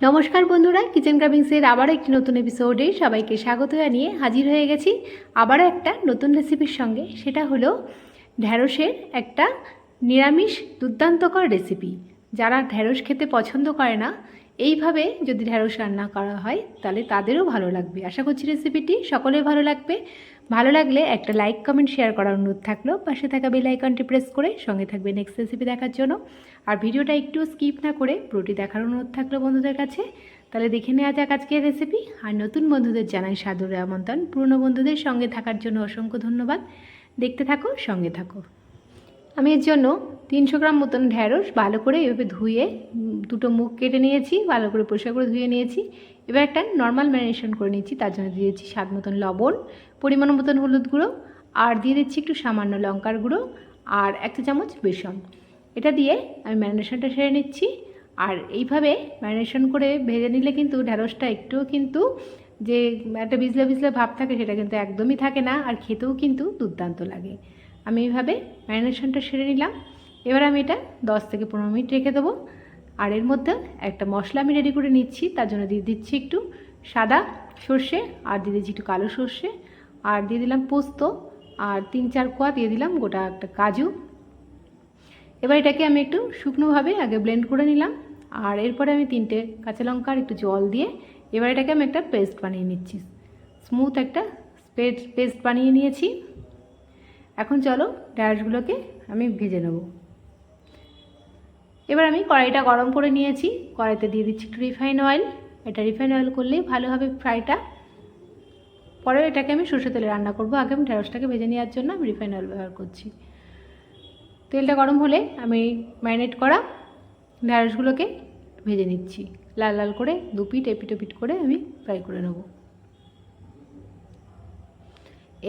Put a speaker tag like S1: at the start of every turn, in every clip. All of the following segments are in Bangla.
S1: নমস্কার বন্ধুরা, কিচেন ক্রাভিংসের আবার একটি নতুন এপিসোডে সবাইকে স্বাগত জানিয়ে হাজির হয়ে গেছি আবারও একটা নতুন রেসিপির সঙ্গে। সেটা হলো ঢ্যাঁড়সের একটা নিরামিষ দুর্দান্তকর রেসিপি। যারা ঢ্যাঁড়স খেতে পছন্দ করে না, এইভাবে যদি ঢ্যাঁড়স রান্না করা হয় তাহলে তাদেরও ভালো লাগবে। আশা করছি রেসিপিটি সকলের ভালো লাগবে। ভালো লাগলে একটা লাইক, কমেন্ট, শেয়ার করার অনুরোধ থাকলো। পাশে থাকা বেল আইকনটি প্রেস করে সঙ্গে থাকবে নেক্সট রেসিপি দেখার জন্য। আর ভিডিওটা একটু স্কিপ না করে পুরোটি দেখার অনুরোধ থাকলো বন্ধুদের কাছে। তাহলে দেখে নেওয়া যাক আজকের রেসিপি। আর নতুন বন্ধুদের জানাই সাদরে আমন্ত্রণ। পুরনো বন্ধুদের সঙ্গে থাকার জন্য অসংখ্য ধন্যবাদ। দেখতে থাকো, সঙ্গে থাকো। আমি এর জন্য 300 গ্রাম মতন ঢ্যাঁড়স ভালো করে এভাবে ধুয়ে দুটো মুখ কেটে নিয়েছি, ভালো করে পরিষ্কার করে ধুয়ে নিয়েছি। এবার একটা নর্মাল ম্যারিনেশন করে নিচ্ছি। তার জন্য দিয়ে দিচ্ছি স্বাদ মতন লবণ, পরিমাণ মতন হলুদ গুঁড়ো, আর দিয়ে দিচ্ছি একটু সামান্য লঙ্কার গুঁড়ো আর 1 চা চামচ বেসন। এটা দিয়ে আমি ম্যারিনেশনটা সেরে নিচ্ছি। আর এইভাবে ম্যারিনেশন করে ভেজে নিলে কিন্তু ঢ্যাঁড়সটা একটুও কিন্তু যে একটা ভিজলে ভিজলে ভাব থাকে সেটা কিন্তু একদমই থাকে না, আর খেতেও কিন্তু দুর্দান্ত লাগে। আমি এইভাবে ম্যারিনেশনটা সেরে নিলাম। এবার আমি এটা 10 থেকে 15 মিনিট রেখে দেবো। আর এর মধ্যে একটা মশলা আমি রেডি করে নিচ্ছি। তার জন্য দিয়ে দিচ্ছি একটু সাদা সর্ষে, আর দিয়ে দিচ্ছি একটু কালো সর্ষে, আর দিয়ে দিলাম পোস্ত, আর 3-4 কোয়া দিয়ে দিলাম গোটা একটা কাজু। এবার এটাকে আমি একটু শুকনোভাবে আগে ব্লেন্ড করে নিলাম। আর এরপরে আমি 3টে কাঁচা লঙ্কা আর একটু জল দিয়ে এবার এটাকে আমি একটা পেস্ট বানিয়ে নিচ্ছি। স্মুথ একটা পেস্ট বানিয়ে নিয়েছি। এখন চলো ঢ্যাঁড়সগুলোকে আমি ভেজে নেব। এবার আমি কড়াইটা গরম করে নিয়েছি। কড়াইতে দিয়ে দিচ্ছি একটু রিফাইন অয়েল। এটা রিফাইন অয়েল করলেই ভালো হবে ফ্রাইটা। পরে এটাকে আমি সরষে তেলে রান্না করব। আগে আমি ঢ্যাঁড়সটাকে ভেজে নেওয়ার জন্য আমি রিফাইন অয়েল ব্যবহার করছি। তেলটা গরম হলে আমি ম্যারিনেট করা ঢ্যাঁড়সগুলোকে ভেজে নিচ্ছি। লাল লাল করে দুপিট এপিট ওপিট করে আমি ফ্রাই করে নেব।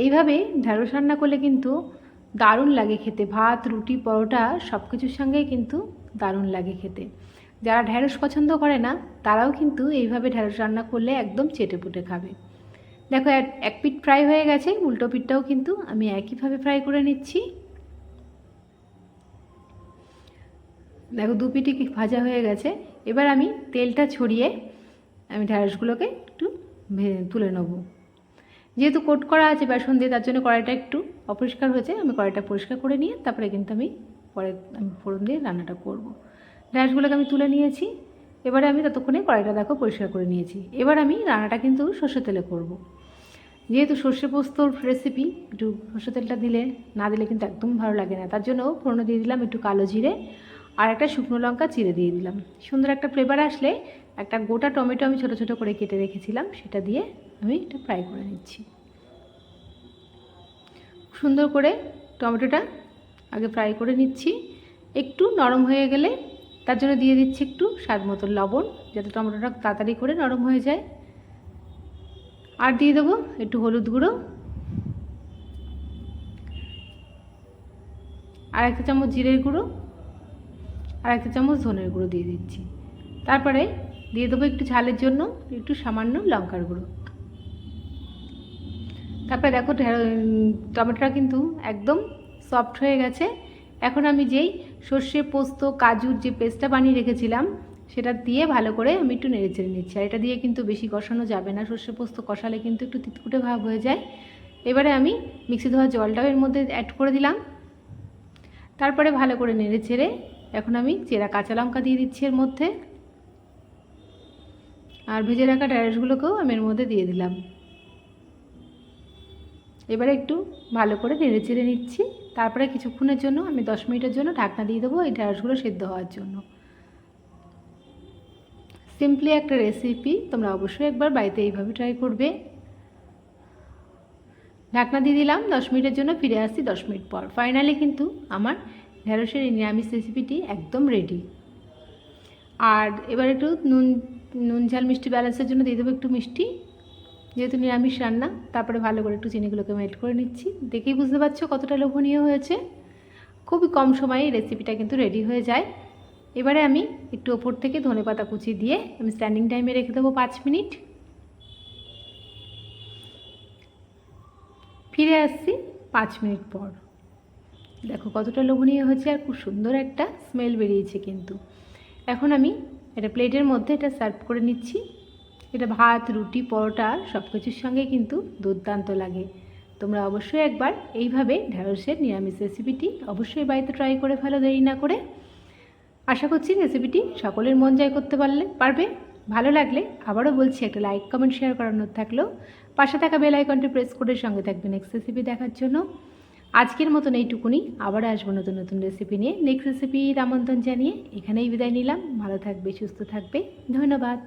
S1: এইভাবে ঢ্যাঁড়স রান্না করলে কিন্তু দারুণ লাগে খেতে। ভাত, রুটি, পরোটা সব কিছুর সঙ্গেই কিন্তু দারুণ লাগে খেতে। যারা ঢ্যাঁড়স পছন্দ করে না তারাও কিন্তু এইভাবে ঢ্যাঁড়স রান্না করলে একদম চেটেপুটে খাবে। দেখো এক পিঠ ফ্রাই হয়ে গেছে, উল্টো পিঠটাও কিন্তু আমি একইভাবে ফ্রাই করে নিচ্ছি। দেখো দু পিঠই ভাজা হয়ে গেছে। এবার আমি তেলটা ছড়িয়ে আমি ঢ্যাঁড়সগুলোকে একটু তুলে নেব। যেহেতু কোট করা আছে বেসন দিয়ে, তার জন্য কড়াইটা একটু অপরিষ্কার হয়েছে। আমি কড়াইটা পরিষ্কার করে নিয়ে তারপরে কিন্তু আমি ফোড়ন দিয়ে রান্নাটা করব। ঢ্যাঁড়সগুলোকে আমি তুলে নিয়েছি। এবারে আমি ততক্ষণে কড়াইটা দেখো পরিষ্কার করে নিয়েছি। এবার আমি রান্নাটা কিন্তু সর্ষে তেলে করব। যেহেতু সর্ষে পোস্তর রেসিপি, একটু সর্ষে তেলটা না দিলে কিন্তু একদম ভালো লাগে না। তার জন্য ফোড়নে দিয়ে দিলাম একটু কালো জিরে, আর একটা শুকনো লঙ্কা চিড়ে দিয়ে দিলাম। সুন্দর একটা ফ্লেভার আসলে একটা গোটা টমেটো আমি ছোটো ছোটো করে কেটে রেখেছিলাম, সেটা দিয়ে আমি এটা ফ্রাই করে নিচ্ছি। সুন্দর করে টমেটোটা আগে ফ্রাই করে নিচ্ছি। একটু নরম হয়ে গেলে তার জন্য দিয়ে দিচ্ছি একটু স্বাদ মতো লবণ, যাতে টমেটোটা তাড়াতাড়ি করে নরম হয়ে যায়। আর দিয়ে দেবো একটু হলুদ গুঁড়ো, আর 1 চামচ জিরের গুঁড়ো, আর 1 চামচ ধনের গুঁড়ো দিয়ে দিচ্ছি। তারপরে দিয়ে দেবো একটু ঝালের জন্য একটু সামান্য লঙ্কার গুঁড়ো। তারপরে দেখো টমেটোটা কিন্তু একদম সফট হয়ে গেছে। এখন আমি যেই সর্ষে পোস্ত কাজুর যে পেস্টটা বানিয়ে রেখেছিলাম সেটা দিয়ে ভালো করে আমি একটু নেড়ে চেড়ে নিচ্ছি। আর এটা দিয়ে কিন্তু বেশি কষানো যাবে না, সর্ষে পোস্ত কষালে কিন্তু একটু তিতকুটে ভাব হয়ে যায়। এবারে আমি মিক্সি ধোয়া জলটাও এর মধ্যে অ্যাড করে দিলাম। তারপরে ভালো করে নেড়ে চেড়ে এখন আমি চেরা কাঁচা লঙ্কা দিয়ে দিচ্ছি এর মধ্যে, আর ভেজে রাখা ঢ্যাঁড়সগুলোকেও আমি এর মধ্যে দিয়ে দিলাম। এবারে একটু ভালো করে নেড়ে চেড়ে নিচ্ছি। তারপরে কিছুক্ষণের জন্য আমি 10 মিনিটের জন্য ঢাকনা দিয়ে দেবো এই ঢ্যাঁড়সগুলো সেদ্ধ হওয়ার জন্য। সিম্পলি একটা রেসিপি, তোমরা অবশ্যই একবার বাড়িতে এইভাবে ট্রাই করবে। ঢাকনা দিয়ে দিলাম 10 মিনিটের জন্য। ফিরে আসছি 10 মিনিট পর। ফাইনালি কিন্তু আমার ঢ্যাঁড়সের এই নিরামিষ রেসিপিটি একদম রেডি। আর এবার একটু নুন ঝাল মিষ্টি ব্যালেন্সের জন্য দিয়ে দেবো একটু মিষ্টি, যেহেতু নিরামিষ রান্না। তারপরে ভালো করে একটু চিনিগুলোকে মেল্ট করে নিচ্ছি। দেখেই বুঝতে পারছো কতটা লোভনীয় হয়েছে। খুবই কম সময়ে এই রেসিপিটা কিন্তু রেডি হয়ে যায়। এবারে আমি একটু ওপর থেকে ধনেপাতা কুচি দিয়ে আমি স্ট্যান্ডিং টাইমে রেখে দেবো 5 মিনিট। ফিরে আসছি 5 মিনিট পর। দেখো কতটা লোভনীয় হয়েছে, আর খুব সুন্দর একটা স্মেল বেরিয়েছে কিন্তু। এখন আমি এটা প্লেটের মধ্যে এটা সার্ভ করে নিচ্ছি। এটা ভাত, রুটি, পরোটা সব কিছুর সঙ্গে কিন্তু দুর্দান্ত লাগে। তোমরা অবশ্যই একবার এইভাবে ঢ্যাঁড়সের নিরামিষ রেসিপিটি অবশ্যই বাড়িতে ট্রাই করে ফেলো দেরি না করে। আশা করছি রেসিপিটি সকলের মন জয় করতে পারবে। ভালো লাগলে আবারও বলছি একটা লাইক, কমেন্ট, শেয়ার করানোর থাকলো। পাশে থাকা বেল আইকনটি প্রেস করে সঙ্গে থাকবে নেক্সট রেসিপি দেখার জন্য। আজকের মতন এইটুকুনি, আবার আসবো নতুন নতুন রেসিপি নিয়ে। নেক্সট রেসিপির আমন্ত্রণ জানিয়ে এখানেই বিদায় নিলাম। ভালো থাকবে, সুস্থ থাকবে, ধন্যবাদ।